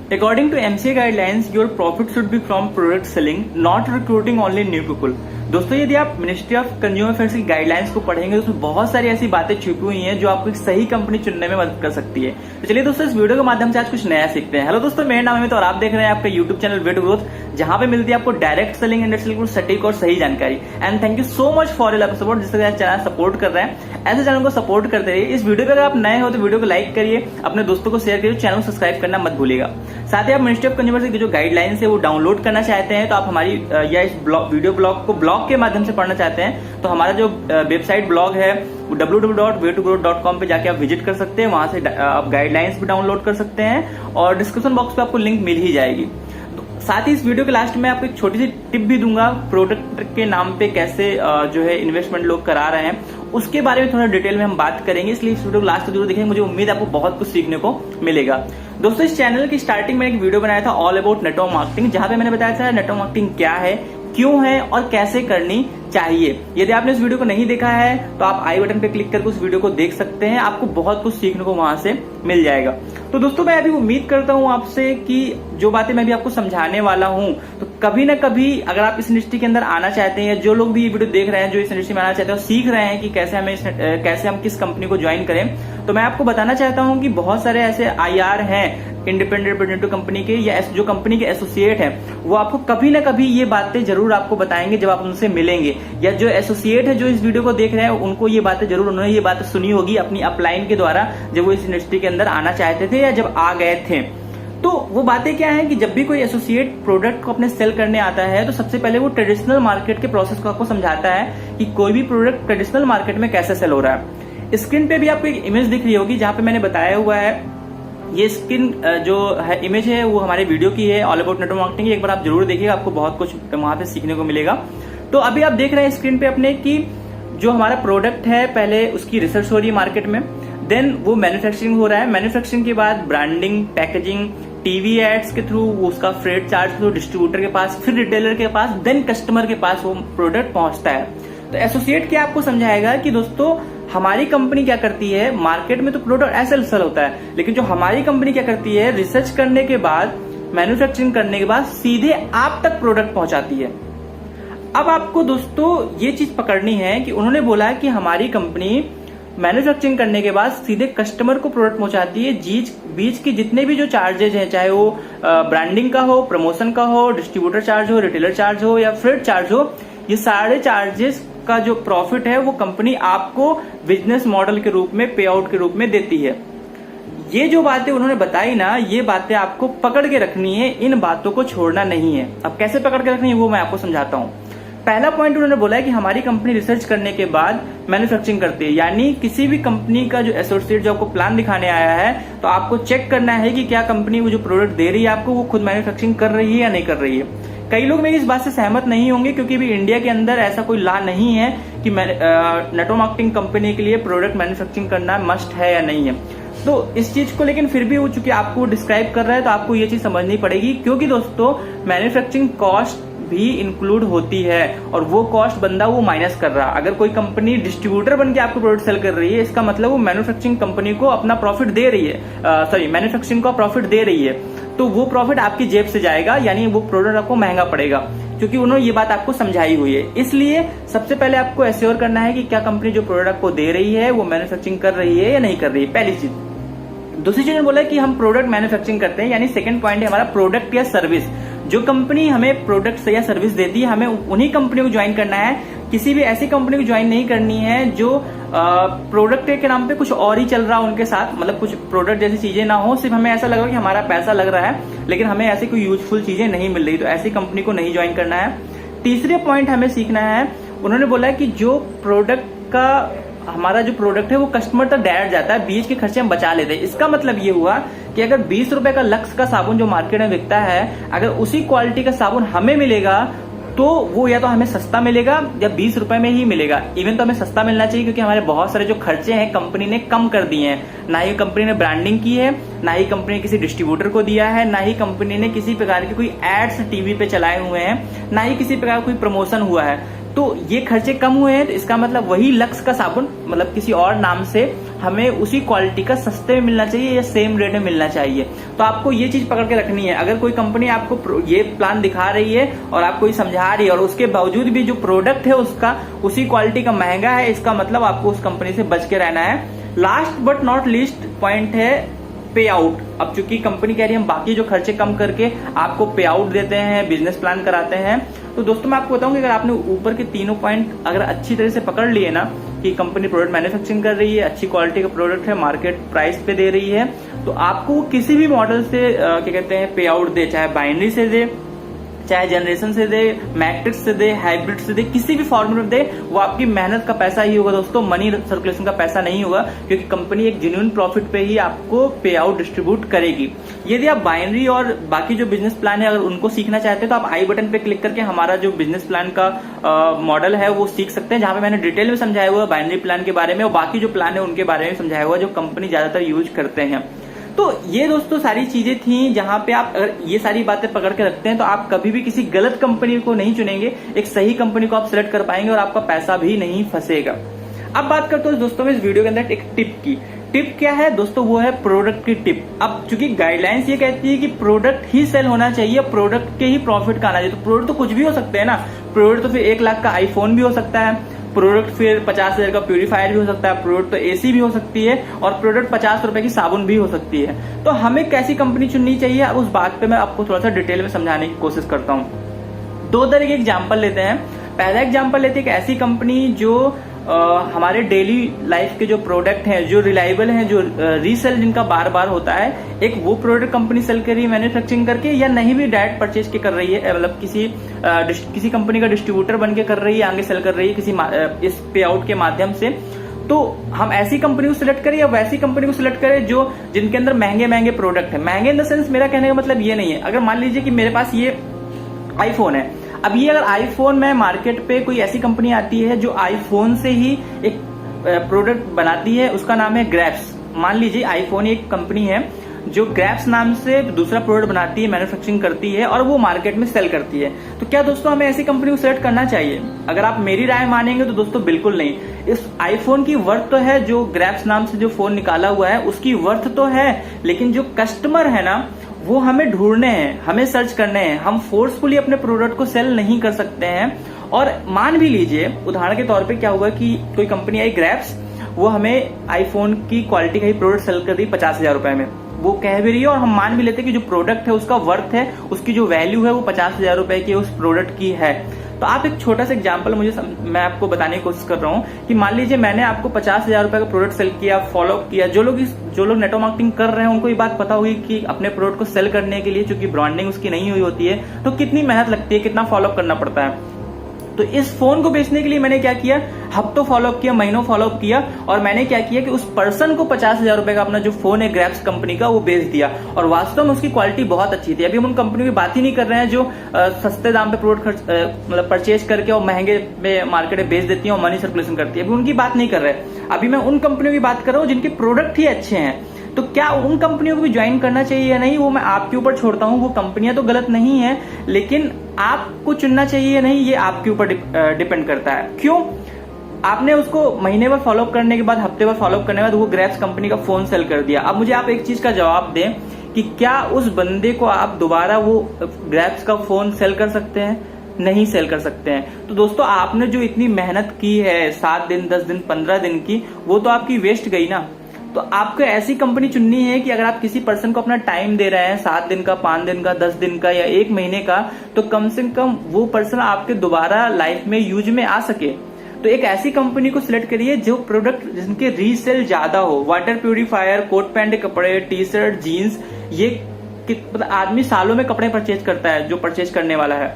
According to MCA guidelines, your profit should be from product selling, not recruiting only new people. दोस्तों यदि आप ministry of consumer affairs की guidelines को पढ़ेंगे तो उसमें बहुत सारी ऐसी बातें छुपी हुई हैं जो आपको एक सही कंपनी चुनने में मदद कर सकती है। तो चलिए दोस्तों इस वीडियो के माध्यम से आज कुछ नया सीखते हैं। हेलो दोस्तों, मेरा नाम अमित और आप देख रहे हैं आपका YouTube channel way to growth, जहां पे मिलती है आपको डायरेक्ट सेलिंग एंड सेलिंग को सटीक और सही जानकारी। And thank you so much for your support, जिससे चैनल सपोर्ट कर रहे हैं। ऐसे चैनल को सपोर्ट करते रहिए। इस वीडियो पे अगर आप नए हो तो वीडियो को लाइक करिए, अपने दोस्तों को शेयर करिए, चैनल को सब्सक्राइब करना मत भूलिएगा। साथ ही आप मिनिस्ट्री ऑफ कंज्यूमर की जो गाइडलाइंस है वो डाउनलोड करना चाहते हैं तो आप हमारी या इस वीडियो ब्लॉग को ब्लॉग के माध्यम से पढ़ना चाहते हैं तो हमारा जो वेबसाइट ब्लॉग है वो www.way2growth.com पे जाके आप विजिट कर सकते हैं। वहां से आप गाइडलाइंस भी डाउनलोड कर सकते हैं और डिस्क्रिप्शन बॉक्स पे आपको लिंक मिल ही जाएगी। साथ ही इस वीडियो के लास्ट में आपको एक छोटी सी टिप भी दूंगा, प्रोडक्ट के नाम पे कैसे जो है इन्वेस्टमेंट लोग करा रहे हैं उसके बारे में थोड़ा डिटेल में हम बात करेंगे, इसलिए इस वीडियो को लास्ट तक जरूर देखेंगे। मुझे उम्मीद है आपको बहुत कुछ सीखने को मिलेगा। दोस्तों इस चैनल की स्टार्टिंग में एक वीडियो बनाया था ऑल अबाउट नेटवर्क मार्केटिंग, जहां पे मैंने बताया था नेटवर्क मार्केटिंग क्या है, क्यों है और कैसे करनी चाहिए। यदि आपने इस वीडियो को नहीं देखा है तो आप आई बटन पे क्लिक करके उस वीडियो को देख सकते हैं, आपको बहुत कुछ सीखने को वहां से मिल जाएगा। तो दोस्तों मैं अभी उम्मीद करता हूं आपसे कि जो बातें मैं भी आपको समझाने वाला हूं तो कभी ना कभी अगर आप इस इंडस्ट्री के अंदर आना चाहते हैं या जो लोग भी ये वीडियो देख रहे हैं जो इस इंडस्ट्री में आना चाहते हैं और सीख रहे हैं कि कैसे हम किस कंपनी को ज्वाइन करें, तो मैं आपको बताना चाहता हूं कि बहुत सारे ऐसे आईआर हैं इंडिपेंडेंट रिप्रेजेंटेटिव कंपनी के या जो कंपनी के एसोसिएट हैं वो आपको कभी ना कभी ये बातें जरूर आपको बताएंगे जब आप उनसे मिलेंगे, या जो एसोसिएट है जो इस वीडियो को देख रहे हैं उनको ये बातें जरूर उन्होंने ये बातें सुनी होगी अपनी अपलाइन के द्वारा जब वो इस इंडस्ट्री के अंदर आना चाहते थे या जब आ गए थे। तो वो बातें क्या है कि जब भी कोई एसोसिएट प्रोडक्ट को अपने सेल करने आता है तो सबसे पहले वो ट्रेडिशनल मार्केट के प्रोसेस को आपको समझाता है कि कोई भी प्रोडक्ट ट्रेडिशनल मार्केट में कैसे सेल हो रहा है। स्क्रीन पे भी आपको एक इमेज दिख रही होगी जहां पे मैंने बताया हुआ है, ये स्क्रीन जो है इमेज है वो हमारे वीडियो की है ऑल अबाउट नेटवर्क मार्केटिंग। एक बार आप जरूर देखिएगा, आपको बहुत कुछ वहां पे सीखने को मिलेगा। तो अभी आप देख रहे हैं स्क्रीन पे अपने कि जो हमारा प्रोडक्ट है पहले उसकी रिसर्च हो रही है मार्केट में, देन वो मैन्युफैक्चरिंग हो रहा है, मैन्युफैक्चरिंग के बाद ब्रांडिंग, पैकेजिंग, टीवी एड्स के थ्रू उसका फ्रेट चार्ज थ्रू डिस्ट्रीब्यूटर के पास, फिर रिटेलर के पास, देन कस्टमर के पास वो प्रोडक्ट पहुंचता है। तो एसोसिएट क्या आपको समझाएगा कि दोस्तों हमारी कंपनी क्या करती है, मार्केट में तो प्रोडक्ट ऐसे सेल होता है लेकिन जो हमारी कंपनी क्या करती है, रिसर्च करने के बाद, मैन्युफैक्चरिंग करने के बाद सीधे आप तक प्रोडक्ट पहुंचाती है। अब आपको दोस्तों ये चीज पकड़नी है कि उन्होंने बोला कि हमारी कंपनी मैन्युफैक्चरिंग करने के बाद सीधे कस्टमर को प्रोडक्ट पहुंचाती है। बीच की जितने भी जो चार्जेज हैं, चाहे वो ब्रांडिंग का हो, प्रमोशन का हो, डिस्ट्रीब्यूटर चार्ज हो, रिटेलर चार्ज हो या फ्रेट चार्ज हो, ये सारे चार्जेस का जो प्रॉफिट है वो कंपनी आपको बिजनेस मॉडल के रूप में, पे आउट के रूप में देती है। ये जो बातें उन्होंने बताई ना, ये बातें आपको पकड़ के रखनी है, इन बातों को छोड़ना नहीं है। अब कैसे पकड़ के रखनी है वो मैं आपको समझाता हूं। पहला पॉइंट उन्होंने बोला है कि हमारी कंपनी रिसर्च करने के बाद मैन्युफैक्चरिंग करती है, यानी किसी भी कंपनी का जो एसोसिएट जो आपको प्लान दिखाने आया है तो आपको चेक करना है कि क्या कंपनी वो जो प्रोडक्ट दे रही है आपको वो खुद मैन्युफैक्चरिंग कर रही है या नहीं कर रही है। कई लोग मेरी इस बात से सहमत नहीं होंगे क्योंकि अभी इंडिया के अंदर ऐसा कोई लॉ नहीं है कि नेटवर्क मार्केटिंग कंपनी के लिए प्रोडक्ट मैन्युफैक्चरिंग करना मस्ट है या नहीं है। तो इस चीज को लेकिन फिर भी वो चूंकि आपको डिस्क्राइब कर रहा है तो आपको ये चीज समझनी पड़ेगी, क्योंकि दोस्तों मैन्युफैक्चरिंग कॉस्ट भी इंक्लूड होती है और वो कॉस्ट बंदा वो माइनस कर रहा है। अगर कोई कंपनी डिस्ट्रीब्यूटर बन के आपको प्रोडक्ट सेल कर रही है इसका मतलब वो मैन्युफैक्चरिंग कंपनी को अपना प्रॉफिट दे रही है, मैन्युफैक्चरिंग का प्रॉफिट दे रही है, तो वो प्रॉफिट आपकी जेब से जाएगा, यानी वो प्रोडक्ट आपको महंगा पड़ेगा, क्योंकि उन्होंने ये बात आपको समझाई हुई है। इसलिए सबसे पहले आपको एश्योर करना है कि क्या कंपनी जो प्रोडक्ट आपको दे रही है वो मैन्युफैक्चरिंग कर रही है या नहीं कर रही है, पहली चीज। दूसरी चीज बोला कि हम प्रोडक्ट मैन्युफैक्चरिंग करते हैं, यानी सेकंड पॉइंट है हमारा प्रोडक्ट या सर्विस। जो कंपनी हमें प्रोडक्ट या सर्विस देती है हमें उन्हीं कंपनी को ज्वाइन करना है, किसी भी ऐसी कंपनी को ज्वाइन नहीं करनी है जो प्रोडक्ट के नाम पे कुछ और ही चल रहा है उनके साथ, मतलब कुछ प्रोडक्ट जैसी चीजें ना हो, सिर्फ हमें ऐसा लग रहा है कि हमारा पैसा लग रहा है लेकिन हमें ऐसी कोई यूजफुल चीजें नहीं मिल रही, तो ऐसी कंपनी को नहीं ज्वाइन करना है। तीसरे पॉइंट हमें सीखना है, उन्होंने बोला कि जो प्रोडक्ट का हमारा जो प्रोडक्ट है वो कस्टमर तक डायरेक्ट जाता है, बीच के खर्चे हम बचा लेते हैं। इसका मतलब ये हुआ कि अगर 20 रुपए का लक्स का साबुन जो मार्केट में बिकता है, अगर उसी क्वालिटी का साबुन हमें मिलेगा तो वो या तो हमें सस्ता मिलेगा या 20 रुपए में ही मिलेगा। इवन तो हमें सस्ता मिलना चाहिए क्योंकि हमारे बहुत सारे जो खर्चे हैं कंपनी ने कम कर दिए हैं। ना ही कंपनी ने ब्रांडिंग की है, ना ही कंपनी ने किसी डिस्ट्रीब्यूटर को दिया है, ना ही कंपनी ने किसी प्रकार के कोई एड्स टीवी पे चलाए हुए हैं, ना ही किसी प्रकार का कोई प्रमोशन हुआ है। तो ये खर्चे कम हुए हैं, तो इसका मतलब वही लक्स का साबुन मतलब किसी और नाम से हमें उसी क्वालिटी का सस्ते में मिलना चाहिए या सेम रेट में मिलना चाहिए। तो आपको ये चीज पकड़ के रखनी है। अगर कोई कंपनी आपको ये प्लान दिखा रही है और आपको ये समझा रही है और उसके बावजूद भी जो प्रोडक्ट है उसका उसी क्वालिटी का महंगा है, इसका मतलब आपको उस कंपनी से बच के रहना है। Last but not least point है पे आउट। अब चूंकि कंपनी कह रही है हम बाकी जो खर्चे कम करके आपको पे आउट देते हैं, बिजनेस प्लान कराते हैं, तो दोस्तों मैं आपको बताऊं कि अगर आपने ऊपर के तीनों पॉइंट अगर अच्छी तरह से पकड़ लिए ना कि कंपनी प्रोडक्ट मैन्युफैक्चरिंग कर रही है, अच्छी क्वालिटी का प्रोडक्ट है, मार्केट प्राइस पे दे रही है, तो आपको किसी भी मॉडल से क्या कहते हैं पे आउट दे, चाहे बाइनरी से दे, चाहे जनरेशन से दे, मैट्रिक्स से दे, हाइब्रिड से दे, किसी भी फॉर्मेट में दे, वो आपकी मेहनत का पैसा ही होगा दोस्तों, मनी सर्कुलेशन का पैसा नहीं होगा, क्योंकि कंपनी एक जेन्युइन प्रॉफिट पे ही आपको पे आउट डिस्ट्रीब्यूट करेगी। यदि आप बाइनरी और बाकी जो बिजनेस प्लान है अगर उनको सीखना चाहते हैं तो आप आई बटन पे क्लिक करके हमारा जो बिजनेस प्लान का मॉडल है वो सीख सकते हैं, जहां पे मैंने डिटेल में समझाया हुआ बाइनरी प्लान के बारे में और बाकी जो प्लान है उनके बारे में समझाया हुआ जो कंपनी ज्यादातर यूज करते हैं। तो ये दोस्तों सारी चीजें थी जहां पे आप अगर ये सारी बातें पकड़ के रखते हैं तो आप कभी भी किसी गलत कंपनी को नहीं चुनेंगे, एक सही कंपनी को आप सिलेक्ट कर पाएंगे और आपका पैसा भी नहीं फंसेगा। अब बात करते हैं दोस्तों में इस वीडियो के अंदर एक टिप की। टिप क्या है दोस्तों? वो है प्रोडक्ट की टिप। अब चूंकि गाइडलाइंस ये कहती है कि प्रोडक्ट ही सेल होना चाहिए, प्रोडक्ट के ही प्रॉफिट का आना चाहिए, तो प्रोडक्ट तो कुछ भी हो सकते हैं ना। प्रोडक्ट तो फिर 1 लाख का आईफोन भी हो सकता है, प्रोडक्ट फिर 50,000 का प्यूरीफायर भी हो सकता है, प्रोडक्ट तो एसी भी हो सकती है और प्रोडक्ट 50 रुपए की साबुन भी हो सकती है। तो हमें कैसी कंपनी चुननी चाहिए, अब उस बात पे मैं आपको थोड़ा सा डिटेल में समझाने की कोशिश करता हूँ। 2 तरह के एग्जाम्पल लेते हैं। पहला एग्जाम्पल लेते हैं एक ऐसी कंपनी जो हमारे डेली लाइफ के जो प्रोडक्ट हैं, जो रिलायबल हैं, जो रीसेल जिनका बार बार होता है, एक वो प्रोडक्ट कंपनी सेल कर रही है मैन्युफैक्चरिंग करके, या नहीं भी डायरेक्ट परचेज के कर रही है, मतलब किसी कंपनी का डिस्ट्रीब्यूटर बन के कर रही है, आगे सेल कर रही है किसी इस पे आउट के माध्यम से। तो हम ऐसी कंपनी को सिलेक्ट करें या वैसी कंपनी को सिलेक्ट करें जो जिनके अंदर महंगे महंगे प्रोडक्ट है। महंगे इन द सेंस मेरा कहने का मतलब ये नहीं है, अगर मान लीजिए कि मेरे पास ये आईफोन है, अब ये अगर आईफोन में मार्केट पे कोई ऐसी कंपनी आती है जो आईफोन से ही एक प्रोडक्ट बनाती है, उसका नाम है ग्रैप्स। मान लीजिए आईफोन एक कंपनी है जो ग्रैप्स नाम से दूसरा प्रोडक्ट बनाती है, मैन्युफैक्चरिंग करती है और वो मार्केट में सेल करती है। तो क्या दोस्तों हमें ऐसी कंपनी को सिलेक्ट करना चाहिए? अगर आप मेरी राय मानेंगे तो दोस्तों बिल्कुल नहीं। इस आईफोन की वर्थ तो है, जो ग्रैप्स नाम से जो फोन निकाला हुआ है उसकी वर्थ तो है, लेकिन जो कस्टमर है ना वो हमें ढूंढने हैं, हमें सर्च करने हैं। हम फोर्सफुली अपने प्रोडक्ट को सेल नहीं कर सकते हैं। और मान भी लीजिए उदाहरण के तौर पे क्या हुआ कि कोई कंपनी आई ग्रैप्स, वो हमें आईफोन की क्वालिटी का ही प्रोडक्ट सेल कर दी 50,000 रुपए में, वो कह भी रही है और हम मान भी लेते हैं कि जो प्रोडक्ट है उसका वर्थ है, उसकी जो वैल्यू है वो 50,000 रुपए की उस प्रोडक्ट की है। तो आप एक छोटा सा एग्जांपल मैं आपको बताने की कोशिश कर रहा हूँ कि मान लीजिए मैंने आपको 50,000 रुपए का प्रोडक्ट सेल किया, फॉलो किया। जो लोग नेटवर्क मार्केटिंग कर रहे हैं उनको ये बात पता होगी कि अपने प्रोडक्ट को सेल करने के लिए चूंकि ब्रांडिंग उसकी नहीं हुई होती है तो कितनी मेहनत लगती है, कितना फॉलोअप करना पड़ता है। तो इस फोन को बेचने के लिए मैंने क्या किया, हफ्तों फॉलोअप किया, महीनों फॉलोअप किया और मैंने क्या किया कि उस पर्सन को 50,000 रुपए का अपना जो फोन है ग्रैप्स कंपनी का वो बेच दिया और वास्तव में उसकी क्वालिटी बहुत अच्छी थी। अभी हम उन कंपनियों की बात ही नहीं कर रहे हैं जो सस्ते दाम पे प्रोडक्ट मतलब परचेज करके और महंगे में मार्केट में बेच देती है और मनी सर्कुलेशन करती है, अभी उनकी बात नहीं कर रहे। अभी मैं उन कंपनियों की बात कर रहा हूँ जिनके प्रोडक्ट ही अच्छे हैं। तो क्या उन कंपनियों को भी ज्वाइन करना चाहिए या नहीं, वो मैं आपके ऊपर छोड़ता हूँ। वो कंपनियां तो गलत नहीं है, लेकिन आपको चुनना चाहिए या नहीं ये आपके ऊपर डिपेंड करता है। क्यों? आपने उसको महीने भर फॉलोअप करने के बाद, हफ्ते भर फॉलोअप करने के बाद वो ग्रैप्स कंपनी का फोन सेल कर दिया। अब मुझे आप एक चीज का जवाब दें कि क्या उस बंदे को आप दोबारा वो ग्रैप्स का फोन सेल कर सकते हैं? नहीं सेल कर सकते हैं। तो दोस्तों आपने जो इतनी मेहनत की है 7 दिन, 10 दिन, 15 दिन की, वो तो आपकी वेस्ट गई ना। तो आपको ऐसी कंपनी चुननी है कि अगर आप किसी पर्सन को अपना टाइम दे रहे हैं 7 दिन का, 5 दिन का, 10 दिन का या 1 महीने का, तो कम से कम वो पर्सन आपके दोबारा लाइफ में यूज में आ सके। तो एक ऐसी कंपनी को सिलेक्ट करिए जो प्रोडक्ट जिनके रीसेल ज्यादा हो। वाटर प्यूरिफायर, कोट पैंट के कपड़े, टी शर्ट, जीन्स, ये मतलब आदमी सालों में कपड़े परचेज करता है, जो परचेज करने वाला है,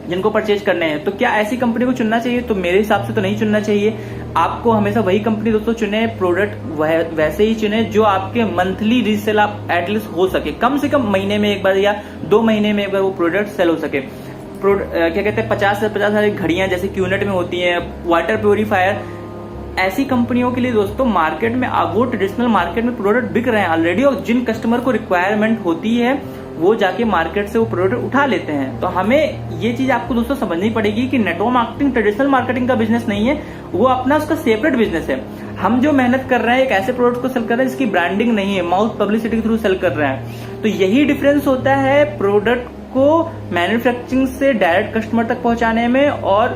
जिनको परचेज करने हैं। तो क्या ऐसी कंपनी को चुनना चाहिए? तो मेरे हिसाब से तो नहीं चुनना चाहिए। आपको हमेशा वही कंपनी दोस्तों चुने, प्रोडक्ट वैसे ही चुने जो आपके मंथली रीसेल आप एटलीस्ट हो सके, कम से कम महीने में एक बार या 2 महीने में एक बार वो प्रोडक्ट सेल हो सके। क्या कहते हैं 50,000 घड़ियां जैसे क्यूनेट में होती हैं, वाटर प्यूरिफायर, ऐसी कंपनियों के लिए दोस्तों मार्केट में वो ट्रेडिशनल मार्केट में प्रोडक्ट बिक रहे हैं ऑलरेडी, और जिन कस्टमर को रिक्वायरमेंट होती है वो जाके मार्केट से वो प्रोडक्ट उठा लेते हैं। तो हमें ये चीज आपको दोस्तों समझनी पड़ेगी कि नेटवर्क मार्केटिंग ट्रेडिशनल मार्केटिंग का बिजनेस नहीं है, वो अपना उसका सेपरेट बिजनेस है। हम जो मेहनत कर रहे हैं एक ऐसे प्रोडक्ट को सेल कर रहे हैं जिसकी ब्रांडिंग नहीं है, माउथ पब्लिसिटी के थ्रू सेल कर रहे हैं। तो यही डिफरेंस होता है प्रोडक्ट को मैन्युफैक्चरिंग से डायरेक्ट कस्टमर तक पहुंचाने में और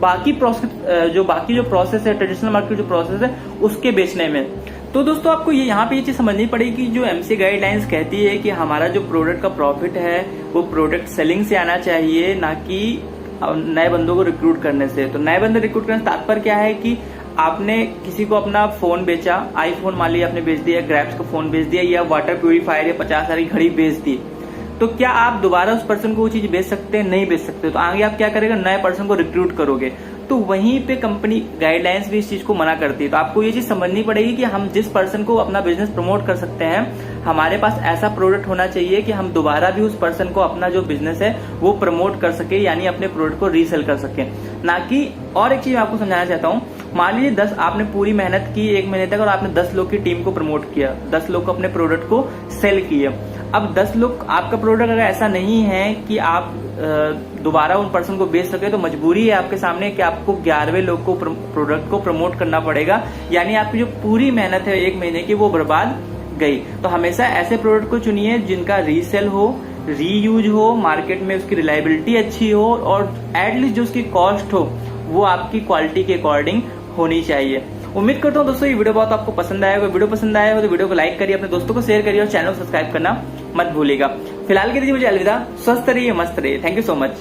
बाकी जो प्रोसेस है, ट्रेडिशनल मार्केट जो प्रोसेस है उसके बेचने में। तो दोस्तों आपको यहाँ पे ये चीज समझनी पड़ेगी कि जो एमसीए गाइडलाइंस कहती है कि हमारा जो प्रोडक्ट का प्रॉफिट है वो प्रोडक्ट सेलिंग से आना चाहिए, ना कि नए बंदों को रिक्रूट करने से। तो नए बंदे रिक्रूट करने से तात्पर्य क्या है कि आपने किसी को अपना फोन बेचा, आईफोन मान लिया आपने बेच दिया, ग्रैब्स का फोन बेच दिया या वाटर प्यूरिफायर या 50,000 की घड़ी बेच दी, तो क्या आप दोबारा उस पर्सन को वो चीज बेच सकते हैं? नहीं बेच सकते। तो आगे आप क्या करेंगे, नए पर्सन को रिक्रूट करोगे। तो वहीं पे कंपनी गाइडलाइंस भी इस चीज को मना करती है। तो आपको ये चीज समझनी पड़ेगी कि हम जिस पर्सन को अपना बिजनेस प्रमोट कर सकते हैं, हमारे पास ऐसा प्रोडक्ट होना चाहिए कि हम दोबारा भी उस पर्सन को अपना जो बिजनेस है वो प्रमोट कर सके, यानी अपने प्रोडक्ट को रीसेल कर सके, ना कि। और एक चीज मैं आपको समझाना चाहता हूँ, मान लीजिए 10 आपने पूरी मेहनत की 1 महीने तक और आपने 10 लोग की टीम को प्रमोट किया, 10 लोग को अपने प्रोडक्ट को सेल किया। अब 10 लोग, आपका प्रोडक्ट अगर ऐसा नहीं है कि आप दोबारा उन पर्सन को बेच सके, तो मजबूरी है आपके सामने कि आपको 11वें लोग को प्रोडक्ट को प्रमोट करना पड़ेगा, यानी आपकी जो पूरी मेहनत है 1 महीने की वो बर्बाद गई। तो हमेशा ऐसे प्रोडक्ट को चुनिए जिनका रीसेल हो, रीयूज हो, मार्केट में उसकी रिलायबिलिटी अच्छी हो और एटलीस्ट जो उसकी कॉस्ट हो वो आपकी क्वालिटी के अकॉर्डिंग होनी चाहिए। उम्मीद करता हूँ दोस्तों ये वीडियो बहुत आपको पसंद आएगा। वीडियो पसंद आया हो तो वीडियो को लाइक करिए, अपने दोस्तों को शेयर करिए और चैनल को सब्सक्राइब करना मत भूलिएगा। फिलहाल के लिए मुझे अलविदा, स्वस्थ रहिए, मस्त रहिए। Thank you so much.